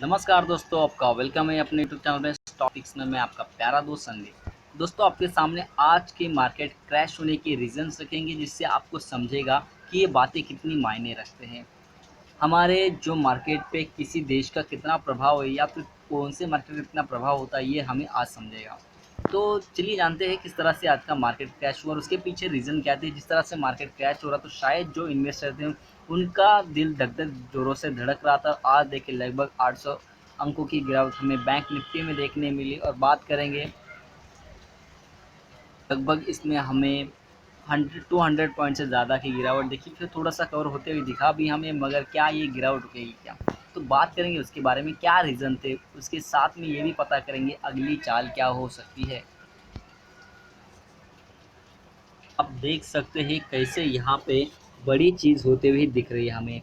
नमस्कार दोस्तों, आपका वेलकम है अपने यूट्यूब चैनल में टॉपिक्स में। मैं आपका प्यारा दोस्त संदीप। दोस्तों, आपके सामने आज के मार्केट क्रैश होने के रीजंस रखेंगे, जिससे आपको समझेगा कि ये बातें कितनी मायने रखते हैं। हमारे जो मार्केट पे किसी देश का कितना प्रभाव है या फिर कौन से मार्केट पे कितना प्रभाव होता है, ये हमें आज समझेगा। तो चलिए जानते हैं किस तरह से आज का मार्केट क्रैश हुआ और उसके पीछे रीज़न क्या थे। जिस तरह से मार्केट क्रैश हो रहा, तो शायद जो इन्वेस्टर थे उनका दिल धक धक ज़ोरों से धड़क रहा था। आज देखिए लगभग 800 अंकों की गिरावट हमें बैंक निफ्टी में देखने मिली। और बात करेंगे लगभग इसमें हमें 100-200 पॉइंट से ज़्यादा की गिरावट देखी। फिर थोड़ा सा कवर होते हुए दिखा भी हमें, मगर क्या ये गिरावट रुकेगी क्या? तो बात करेंगे उसके बारे में, क्या रीज़न थे। उसके साथ में ये भी पता करेंगे अगली चाल क्या हो सकती है। आप देख सकते हैं कैसे यहाँ पे बड़ी चीज़ होते हुए दिख रही है हमें।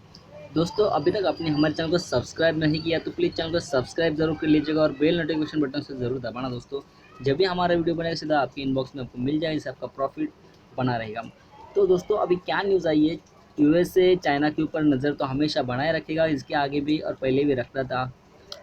दोस्तों, अभी तक आपने हमारे चैनल को सब्सक्राइब नहीं किया तो प्लीज़ चैनल को सब्सक्राइब जरूर कर लीजिएगा और बेल नोटिफिकेशन बटन से ज़रूर दबाना दोस्तों। जब भी हमारा वीडियो बनेगा सीधा आपके इनबॉक्स में आपको मिल जाए, इससे आपका प्रॉफिट बना रहेगा। तो दोस्तों, अभी क्या न्यूज़ आई है। यूएसए चाइना के ऊपर नज़र तो हमेशा बनाए रखेगा, इसके आगे भी और पहले भी रखता था।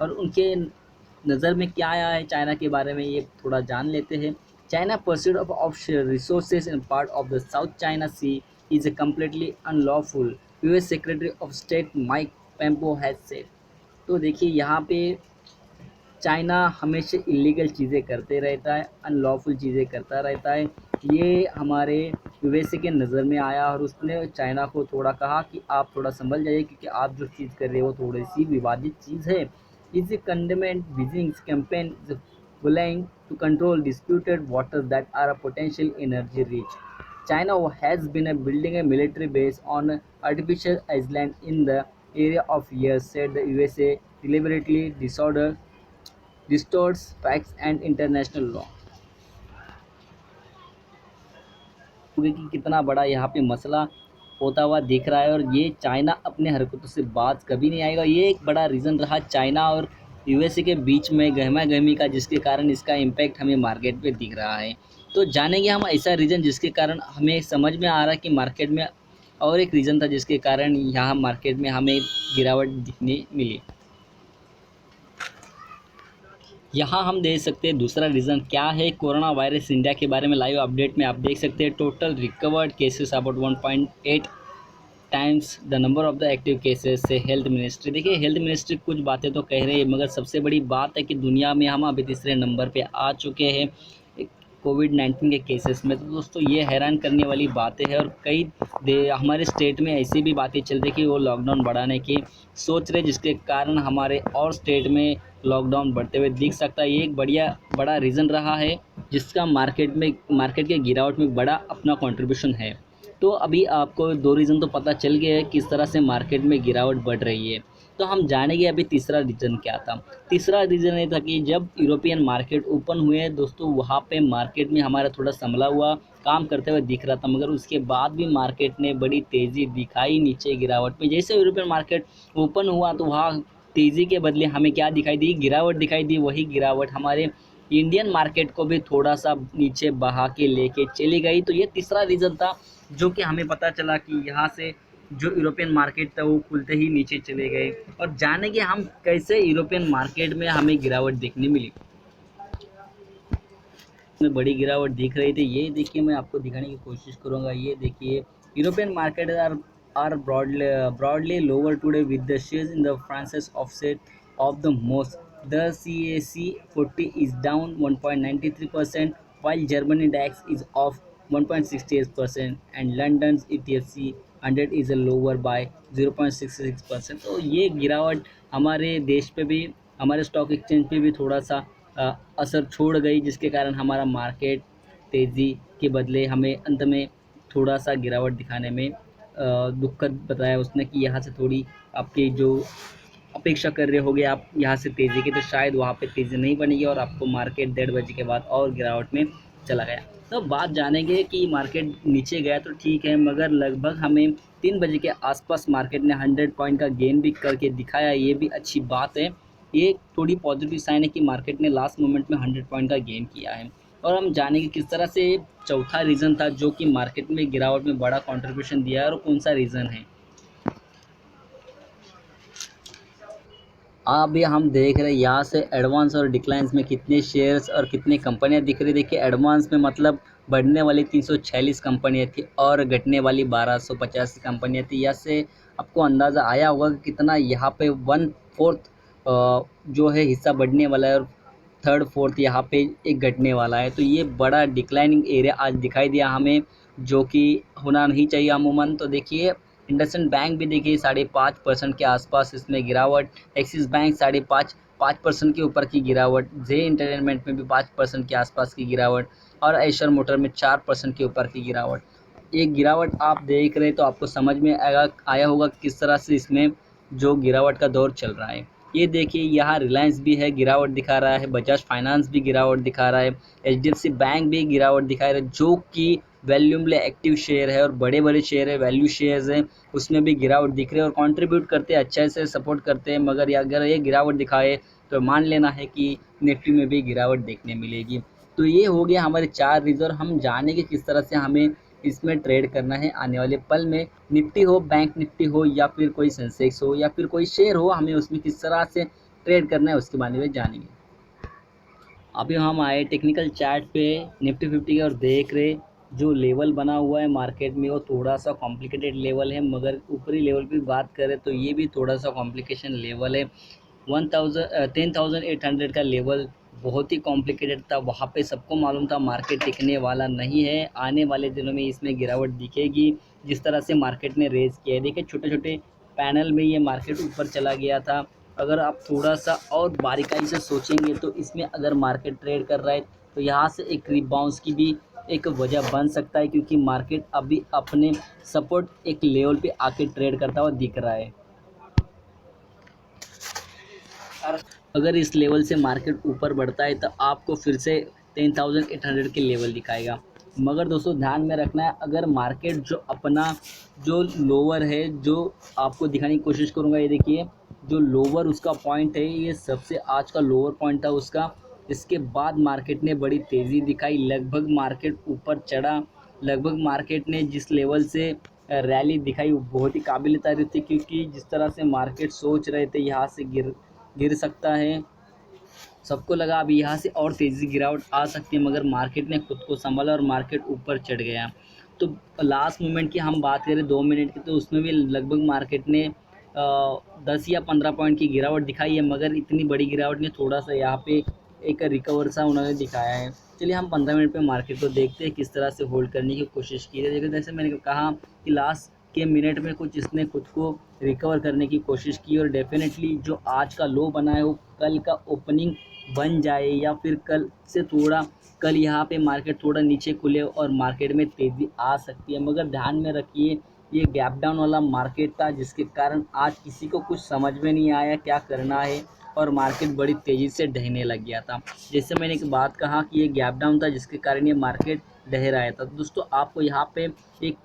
और उनके नज़र में क्या आया है चाइना के बारे में, ये थोड़ा जान लेते हैं। China pursuit of offshore resources in part of the South China Sea is completely unlawful, US Secretary of State Mike Pompeo has said। तो देखिए यहाँ पे चाइना हमेशा इलीगल चीज़ें करते रहता है, अनलॉफुल चीज़ें करता रहता है। ये हमारे यूएसए के नज़र में आया और उसने चाइना को थोड़ा कहा कि आप थोड़ा संभल जाइए, क्योंकि आप जो चीज़ कर रहे हो थोड़ी सी विवादित चीज़ है। इस condemned Beijing campaign bullying to control disputed water that are a potential energy rich. China has been building a military base on artificial island in the area of years, said the USA deliberately distorts facts and international law। कि कितना बड़ा यहाँ पे मसला होता हुआ दिख रहा है और ये चाइना अपने हरकतों से बाज कभी नहीं आएगा। ये एक बड़ा रीज़न रहा चाइना और यूएसए के बीच में गहमा गहमी का, जिसके कारण इसका इम्पैक्ट हमें मार्केट पे दिख रहा है। तो जानेंगे हम ऐसा रीज़न जिसके कारण हमें समझ में आ रहा है कि मार्केट में और एक रीज़न था जिसके कारण यहाँ मार्केट में हमें गिरावट दिखने मिली। यहाँ हम देख सकते हैं दूसरा रीज़न क्या है। कोरोना वायरस इंडिया के बारे में लाइव अपडेट में आप देख सकते हैं total recovered cases about 1.8 times the number of the active cases से हेल्थ मिनिस्ट्री। देखिए हेल्थ मिनिस्ट्री कुछ बातें तो कह रही है, मगर सबसे बड़ी बात है कि दुनिया में हम अभी तीसरे नंबर पे आ चुके हैं कोविड-19 के केसेस में। तो दोस्तों, ये हैरान करने वाली बातें हैं और कई हमारे स्टेट में ऐसी भी बातें चल रही कि वो लॉकडाउन बढ़ाने की सोच रहे, जिसके कारण हमारे और स्टेट में लॉकडाउन बढ़ते हुए दिख सकता है। ये एक बड़ा रीज़न रहा है जिसका मार्केट के गिरावट में बड़ा अपना कंट्रीब्यूशन है। तो अभी आपको दो रीज़न तो पता चल गया है किस तरह से मार्केट में गिरावट बढ़ रही है। तो हम जानेंगे अभी तीसरा रीज़न क्या था। तीसरा रीज़न ये था कि जब यूरोपियन मार्केट ओपन हुए दोस्तों, वहाँ पे मार्केट में हमारा थोड़ा संभला हुआ काम करते हुए दिख रहा था, मगर उसके बाद भी मार्केट ने बड़ी तेज़ी दिखाई नीचे गिरावट में। जैसे यूरोपियन मार्केट ओपन हुआ तो वहाँ तेज़ी के बदले हमें क्या दिखाई दी, गिरावट दिखाई दी। वही गिरावट हमारे इंडियन मार्केट को भी थोड़ा सा नीचे बहा के लेके चली गई। तो ये तीसरा रीज़न था जो कि हमें पता चला कि यहाँ से जो यूरोपियन मार्केट था वो खुलते ही नीचे चले गए। और जानेंगे हम कैसे यूरोपियन मार्केट में हमें गिरावट देखने मिली, में बड़ी गिरावट दिख रही थी। ये देखिए मैं आपको दिखाने की कोशिश करूँगा। ये देखिए European market are broadly lower today with the shares in the France's offset of the most। The CAC 40 is down 1.93%, while Germany DAX is off 1.68% and London's ETFC 100 is a lower by 0.66%। तो ये गिरावट हमारे देश पे भी, हमारे stock exchange पे भी थोड़ा सा असर छोड़ गई, जिसके कारण हमारा मार्केट तेज़ी के बदले हमें अंत में थोड़ा सा गिरावट दिखाने में दुखद बताया उसने कि यहाँ से थोड़ी आपकी जो अपेक्षा कर रहे होगे आप यहाँ से तेज़ी की, तो शायद वहाँ पे तेज़ी नहीं बनेगी और आपको मार्केट 1:30 के बाद और गिरावट में चला गया। तो बात जानेंगे कि मार्केट नीचे गया तो ठीक है, मगर लगभग हमें 3 बजे के आसपास मार्केट ने 100 पॉइंट का गेन भी करके दिखाया। ये भी अच्छी बात है। ये थोड़ी पॉजिटिव साइन है कि मार्केट ने लास्ट मोमेंट में 100 पॉइंट का गेन किया है। और हम जानेंगे किस तरह से चौथा रीज़न था जो कि मार्केट में गिरावट में बड़ा कंट्रीब्यूशन दिया है और कौन सा रीज़न है। अभी हम देख रहे हैं यहाँ से एडवांस और डिक्लाइंस में कितने शेयर्स और कितनी कंपनियां दिख रही। देखिए एडवांस में मतलब बढ़ने वाली 346 कंपनियां थी और घटने वाली 1250 कंपनियां थी। यहाँ से आपको अंदाज़ा आया होगा कि कितना यहाँ पे 1/4 जो है हिस्सा बढ़ने वाला है और 3/4 यहाँ पे एक घटने वाला है। तो ये बड़ा डिक्लाइनिंग एरिया आज दिखाई दिया हमें, जो कि होना नहीं चाहिए अमूमन। तो देखिए इंडसइंड बैंक भी देखिए 5.5% के आसपास इसमें गिरावट, एक्सिस बैंक 5.5% के ऊपर की गिरावट, जे इंटरटेनमेंट में भी 5% के आसपास की गिरावट और एशर मोटर में 4% के ऊपर की गिरावट। ये गिरावट आप देख रहे हैं तो आपको समझ में आया होगा किस तरह से इसमें जो गिरावट का दौर चल रहा है। ये देखिए यहाँ रिलायंस भी है, गिरावट दिखा रहा है, बजाज फाइनेंस भी गिरावट दिखा रहा है, एचडीएफसी बैंक भी गिरावट दिखा रहा है, जो कि वैल्यूम में एक्टिव शेयर है और बड़े बड़े शेयर है, वैल्यू शेयर्स हैं, उसमें भी गिरावट दिख रही है और कंट्रीब्यूट करते हैं, अच्छे से सपोर्ट करते हैं। मगर अगर ये गिरावट दिखाए तो मान लेना है कि निफ्टी में भी गिरावट देखने मिलेगी। तो ये हो गया हमारे 4 रिजर्व। हम जानेंगे किस तरह से हमें इसमें ट्रेड करना है आने वाले पल में। निफ्टी हो, बैंक निफ्टी हो या फिर कोई सेंसेक्स हो या फिर कोई शेयर हो, हमें उसमें किस तरह से ट्रेड करना है उसके बारे में जानेंगे। अभी हम आए टेक्निकल चार्ट पे निफ्टी 50 की और देख रहे जो लेवल बना हुआ है मार्केट में वो थोड़ा सा कॉम्प्लिकेटेड लेवल है। मगर ऊपरी लेवल की बात करें तो ये भी थोड़ा सा कॉम्प्लिकेशन लेवल है। 10,800 का लेवल बहुत ही कॉम्प्लिकेटेड था। वहाँ पे सबको मालूम था मार्केट टिकने वाला नहीं है, आने वाले दिनों में इसमें गिरावट दिखेगी। जिस तरह से मार्केट ने रेस किया है, देखिए छोटे छोटे पैनल में ये मार्केट ऊपर चला गया था। अगर आप थोड़ा सा और बारीकाई से सोचेंगे तो इसमें अगर मार्केट ट्रेड कर रहा है तो यहाँ से एक रिबाउंस की भी एक वजह बन सकता है, क्योंकि मार्केट अभी अपने सपोर्ट एक लेवल पे आके ट्रेड करता हुआ दिख रहा है। अगर इस लेवल से मार्केट ऊपर बढ़ता है तो आपको फिर से 10,800 के लेवल दिखाएगा। मगर दोस्तों ध्यान में रखना है, अगर मार्केट जो अपना जो लोअर है, जो आपको दिखाने की कोशिश करूँगा, ये देखिए जो लोअर उसका पॉइंट है, ये सबसे आज का लोअर पॉइंट था उसका। इसके बाद मार्केट ने बड़ी तेज़ी दिखाई, लगभग मार्केट ऊपर चढ़ा। लगभग मार्केट ने जिस लेवल से रैली दिखाई वो बहुत ही काबिल तारीफ थी, क्योंकि जिस तरह से मार्केट सोच रहे थे यहाँ से गिर सकता है, सबको लगा अभी यहाँ से और तेज़ी गिरावट आ सकती है, मगर मार्केट ने खुद को संभाला और मार्केट ऊपर चढ़ गया। तो लास्ट मोमेंट की हम बात करें 2 मिनट की, तो उसमें भी लगभग मार्केट ने 10 या 15 पॉइंट की गिरावट दिखाई है, मगर इतनी बड़ी गिरावट ने थोड़ा सा यहाँ पे एक रिकवर सा उन्होंने दिखाया है। चलिए हम 15 मिनट पे मार्केट को देखते हैं किस तरह से होल्ड करने की कोशिश की है। देखिए जैसे मैंने कहा कि लास्ट के मिनट में कुछ इसने खुद को रिकवर करने की कोशिश की और डेफिनेटली जो आज का लो बना है वो कल का ओपनिंग बन जाए, या फिर कल से थोड़ा कल यहाँ पे मार्केट थोड़ा नीचे खुले और मार्केट में तेज़ी आ सकती है। मगर ध्यान में रखिए ये गैप डाउन वाला मार्केट था, जिसके कारण आज किसी को कुछ समझ में नहीं आया क्या करना है और मार्केट बड़ी तेज़ी से ढहने लग गया था। जैसे मैंने एक बात कहा कि ये गैप डाउन था जिसके कारण ये मार्केट ढह रहा था। तो दोस्तों आपको यहाँ पे एक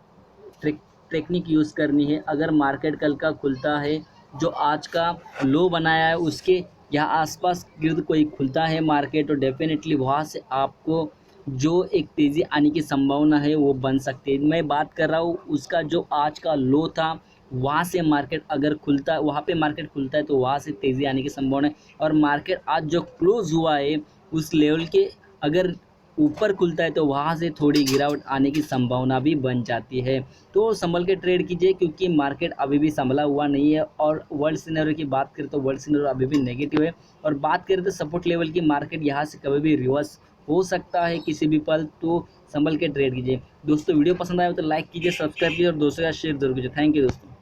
टेक्निक यूज़ करनी है। अगर मार्केट कल का खुलता है, जो आज का लो बनाया है उसके यहाँ आसपास गिर्द कोई खुलता है मार्केट, तो डेफिनेटली वहाँ से आपको जो एक तेज़ी आने की संभावना है वो बन सकती है। मैं बात कर रहा हूँ उसका जो आज का लो था, वहाँ से मार्केट अगर खुलता है, वहाँ पे मार्केट खुलता है तो वहाँ से तेज़ी आने की संभावना है। और मार्केट आज जो क्लोज हुआ है उस लेवल के अगर ऊपर खुलता है तो वहाँ से थोड़ी गिरावट आने की संभावना भी बन जाती है। तो संभल के ट्रेड कीजिए, क्योंकि मार्केट अभी भी संभला हुआ नहीं है। और वर्ल्ड सिनेरियो की बात करें तो वर्ल्ड सिनेरियो अभी भी नेगेटिव है। और बात करें तो सपोर्ट लेवल की, मार्केट यहाँ से कभी भी रिवर्स हो सकता है किसी भी पल, तो संभल के ट्रेड कीजिए। दोस्तों वीडियो पसंद आए तो लाइक कीजिए, सब्सक्राइब कीजिए और दोस्तों का शेयर जरूर कीजिए। थैंक यू दोस्तों।